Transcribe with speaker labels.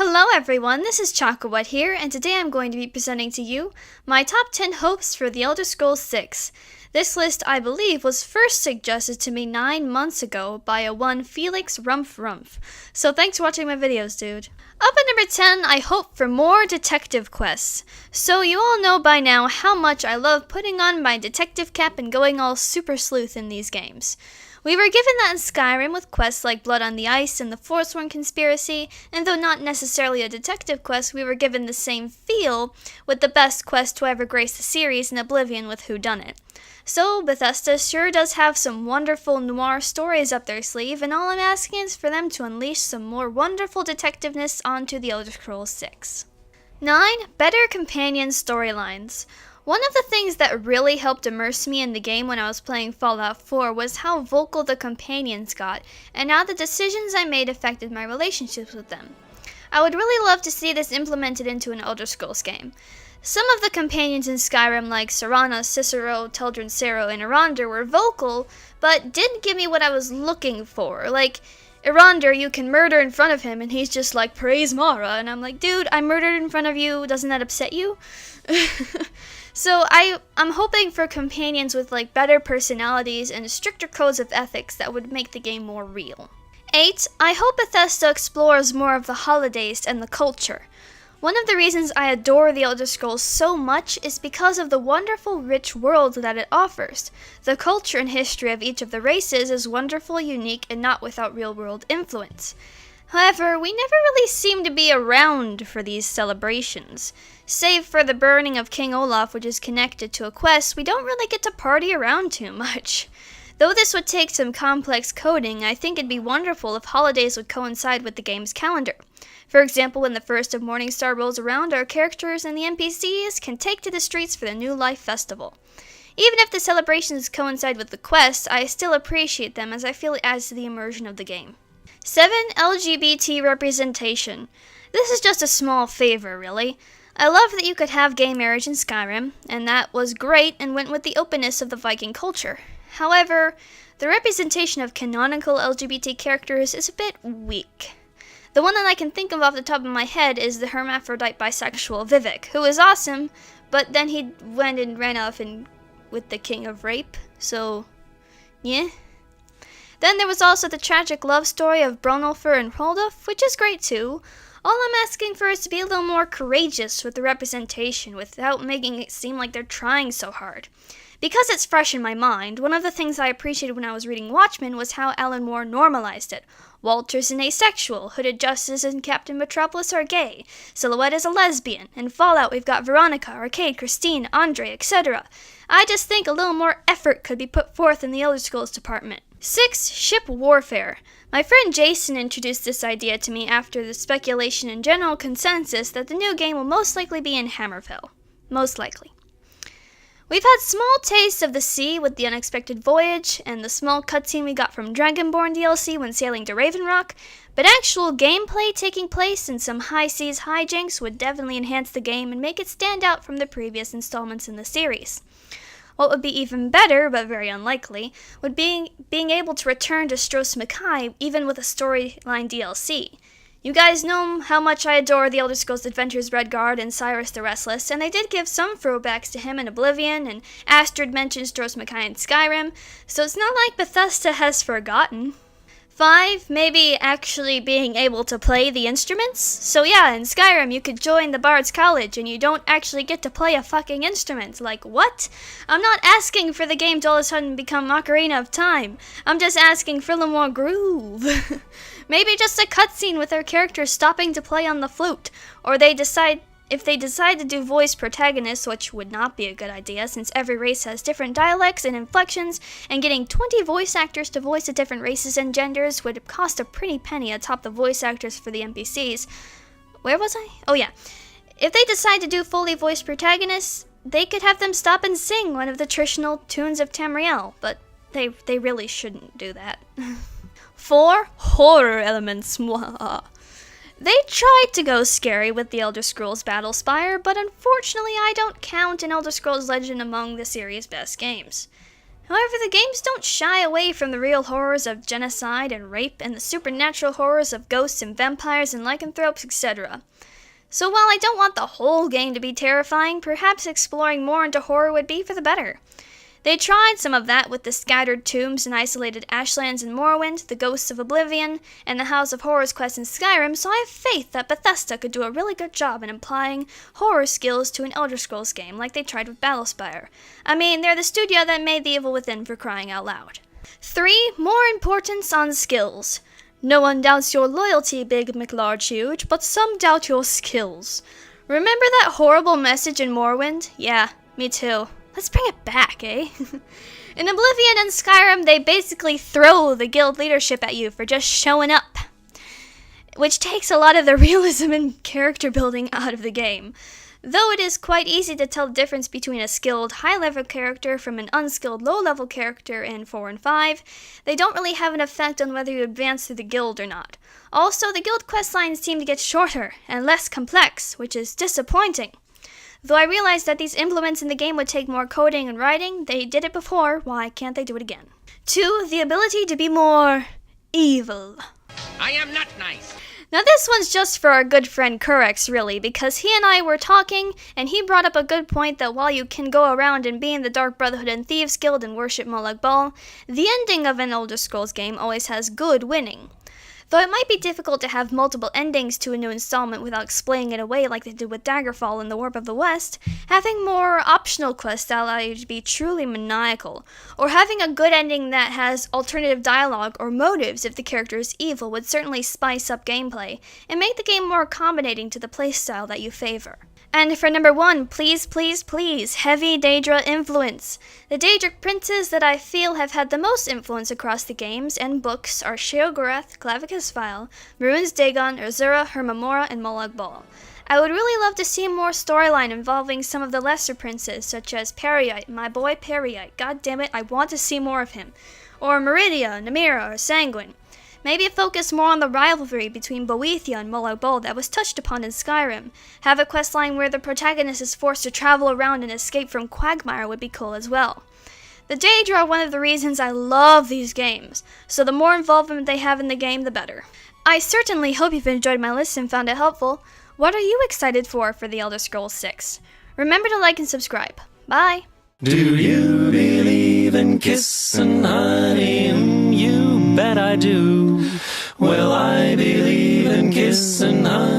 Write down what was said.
Speaker 1: Hello everyone, this is ChakaWhat here, and today I'm going to be presenting to you my top 10 hopes for The Elder Scrolls VI. This list, I believe, was first suggested to me 9 months ago by a one Felix Rumpf. So thanks for watching my videos, dude. Up at number 10, I hope for more detective quests. So you all know by now how much I love putting on my detective cap and going all super sleuth in these games. We were given that in Skyrim with quests like Blood on the Ice and the Forsworn Conspiracy, and though not necessarily a detective quest, we were given the same feel with the best quest to ever grace the series in Oblivion with Whodunit. So Bethesda sure does have some wonderful noir stories up their sleeve, and all I'm asking is for them to unleash some more wonderful detectiveness onto The Elder Scrolls VI. 9. Better companion storylines. One of the things that really helped immerse me in the game when I was playing Fallout 4 was how vocal the companions got, and how the decisions I made affected my relationships with them. I would really love to see this implemented into an Elder Scrolls game. Some of the companions in Skyrim, like Serana, Cicero, Teldrin Cero, and Eronder, were vocal, but didn't give me what I was looking for. Like, Eronder, you can murder in front of him, and he's just like, praise Mara, and I'm like, dude, I murdered in front of you, doesn't that upset you? So I'm hoping for companions with like better personalities and stricter codes of ethics that would make the game more real. 8. I hope Bethesda explores more of the holidays and the culture. One of the reasons I adore The Elder Scrolls so much is because of the wonderful rich world that it offers. The culture and history of each of the races is wonderful, unique, and not without real-world influence. However, we never really seem to be around for these celebrations. Save for the burning of King Olaf, which is connected to a quest, we don't really get to party around too much. Though this would take some complex coding, I think it'd be wonderful if holidays would coincide with the game's calendar. For example, when the first of Morningstar rolls around, our characters and the NPCs can take to the streets for the New Life Festival. Even if the celebrations coincide with the quest, I still appreciate them as I feel it adds to the immersion of the game. 7. LGBT representation. This is just a small favor, really. I love that you could have gay marriage in Skyrim, and that was great and went with the openness of the Viking culture. However, the representation of canonical LGBT characters is a bit weak. The one that I can think of off the top of my head is the hermaphrodite bisexual Vivek, who is awesome, but then he went and ran off with the king of rape, so yeah. Then there was also the tragic love story of Brynolfur and Hrolf, which is great too. All I'm asking for is to be a little more courageous with the representation without making it seem like they're trying so hard. Because it's fresh in my mind, one of the things I appreciated when I was reading Watchmen was how Alan Moore normalized it. Walter's an asexual, Hooded Justice and Captain Metropolis are gay, Silhouette is a lesbian, in Fallout we've got Veronica, Arcade, Christine, Andre, etc. I just think a little more effort could be put forth in the Elder Scrolls department. 6. Ship warfare. My friend Jason introduced this idea to me after the speculation and general consensus that the new game will most likely be in Hammerfell. Most likely. We've had small tastes of the sea with The Unexpected Voyage, and the small cutscene we got from Dragonborn DLC when sailing to Raven Rock, but actual gameplay taking place in some high seas hijinks would definitely enhance the game and make it stand out from the previous installments in the series. What would be even better, but very unlikely, would be being able to return to Stros M'Kai even with a storyline DLC. You guys know how much I adore The Elder Scrolls Adventures Redguard and Cyrus the Restless, and they did give some throwbacks to him in Oblivion, and Astrid mentions Stros M'Kai in Skyrim, so it's not like Bethesda has forgotten. 5. Maybe actually being able to play the instruments? So yeah, in Skyrim you could join the Bard's College and you don't actually get to play a fucking instrument. Like, what? I'm not asking for the game to all of a sudden become Ocarina of Time. I'm just asking for a little more groove. Maybe just a cutscene with our characters stopping to play on the flute, or if they decide to do voice protagonists, which would not be a good idea since every race has different dialects and inflections, and getting 20 voice actors to voice the different races and genders would cost a pretty penny atop the voice actors for the NPCs. Where was I? Oh yeah. If they decide to do fully voiced protagonists, they could have them stop and sing one of the traditional tunes of Tamriel, but they really shouldn't do that. 4. Horror elements. They tried to go scary with the Elder Scrolls Battlespire, but unfortunately I don't count an Elder Scrolls Legend among the series' best games. However, the games don't shy away from the real horrors of genocide and rape and the supernatural horrors of ghosts and vampires and lycanthropes, etc. So while I don't want the whole game to be terrifying, perhaps exploring more into horror would be for the better. They tried some of that with the scattered tombs and isolated ashlands in Morrowind, the Ghosts of Oblivion, and the House of Horrors quest in Skyrim, so I have faith that Bethesda could do a really good job in applying horror skills to an Elder Scrolls game like they tried with Battlespire. I mean, they're the studio that made The Evil Within, for crying out loud. 3. More importance on skills. No one doubts your loyalty, Big McLarge Huge, but some doubt your skills. Remember that horrible message in Morrowind? Yeah, me too. Let's bring it back, eh? In Oblivion and Skyrim, they basically throw the guild leadership at you for just showing up, which takes a lot of the realism and character building out of the game. Though it is quite easy to tell the difference between a skilled high-level character from an unskilled low-level character in 4 and 5, they don't really have an effect on whether you advance through the guild or not. Also, the guild questlines seem to get shorter and less complex, which is disappointing. Though I realized that these implements in the game would take more coding and writing, they did it before, why can't they do it again? 2. The ability to be more evil.
Speaker 2: I am not nice.
Speaker 1: Now this one's just for our good friend Kurex, really, because he and I were talking, and he brought up a good point that while you can go around and be in the Dark Brotherhood and Thieves Guild and worship Molag Bal, the ending of an Elder Scrolls game always has good winning. Though it might be difficult to have multiple endings to a new installment without explaining it away like they did with Daggerfall and the Warp of the West, having more optional quests that allow you to be truly maniacal, or having a good ending that has alternative dialogue or motives if the character is evil would certainly spice up gameplay and make the game more accommodating to the playstyle that you favor. And for number 1, please, please, please, heavy Daedra influence. The Daedric princes that I feel have had the most influence across the games and books are Sheogorath, Clavicus Vile, Maroon's Dagon, Urzura, Hermamora, and Molag Bal. I would really love to see more storyline involving some of the lesser princes, such as Periite, my boy Periite. God damn it, I want to see more of him. Or Meridia, Namira, or Sanguine. Maybe focus more on the rivalry between Boethia and Molag Bal that was touched upon in Skyrim. Have a questline where the protagonist is forced to travel around and escape from Quagmire would be cool as well. The Daedra are one of the reasons I love these games, so the more involvement they have in the game, the better. I certainly hope you've enjoyed my list and found it helpful. What are you excited for The Elder Scrolls 6? Remember to like and subscribe. Bye!
Speaker 3: Do you believe in kissing honey? You bet I do. Well, I believe in kissing honey.